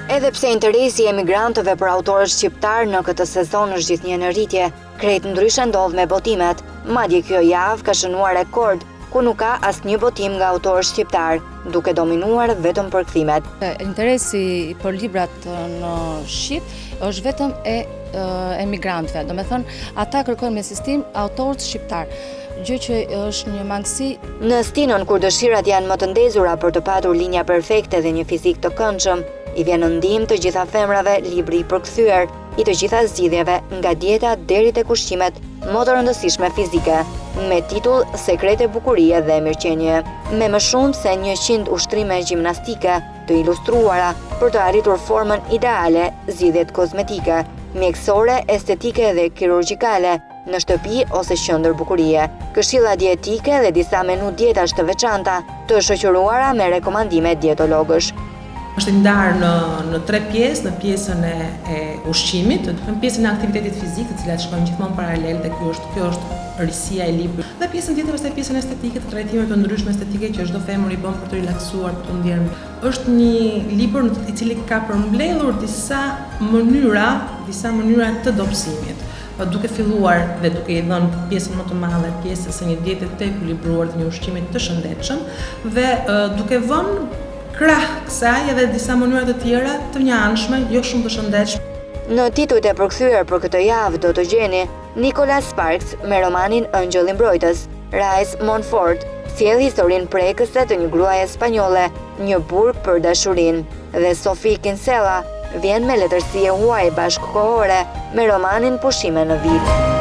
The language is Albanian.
Edhe pse interesi i emigrantëve për autorët shqiptar në këtë sezon është gjithnjë në rritje, krejt ndryshe ndodh me botimet. Madje kjo javë ka shënuar rekord, ku nuk ka asnjë botim nga autorë shqiptar, duke dominuar vetëm përkthimet. Interesi për librat në Shqip është vetëm e emigrantëve. Do me thënë, ata kërkojnë me insistim autorët shqiptar, gjë që është një mangësi. Në stinën kur dëshirat janë më të ndezura për të patur linja perfekte dhe një fizik të këndshëm, i vjen në ndihmë të gjitha femrave libri i përkthyer, i të gjitha zgjidhjeve nga dieta deri te ushqimet më të rëndësishme fizike, me titull Sekrete bukurie dhe mirëqenie, me më shumë se 100 ushtrime gjimnastike të ilustruara për të arritur formën ideale, zgjidhjet kozmetike, mjekësore, estetike dhe kirurgjikale, në shtëpi ose qendër bukurie, këshilla dietike dhe disa menu dietash të veçanta, të shoqëruara me rekomandime dietologësh. Është ndarë në 3 pjesë, në pjesën e ushqimit, në pjesën e aktivitetit fizik, të cilat shkojnë gjithmonë paralel dhe kjo është risia e librit. Dhe pjesën tjetër është pjesën estetike, të trajtimeve të ndryshme estetike që çdo femër i bën për të relaksuar, për të ndjerë. Është një libër i cili ka përmbledhur disa mënyra të dobësimit, duke filluar dhe duke i dhënë pjesën më të madhe pjesës së një diete të ekuilibruar të një ushqimi të shëndetshëm dhe duke vënë krah kësaj edhe disa mënyra të tjera të njanshme, jo shumë të shëndetshme. Në titujt e përkthyer për këtë javë do të gjeni Nicholas Sparks me romanin Ëngjëlli mbrojtës, Rice Montfort sjell historinë prekëse të një gruaje spanjolle, një burg për dashurinë, dhe Sophie Kinsella vjen me letërsie huaj bashkëkohore me romanin Pushime në vit.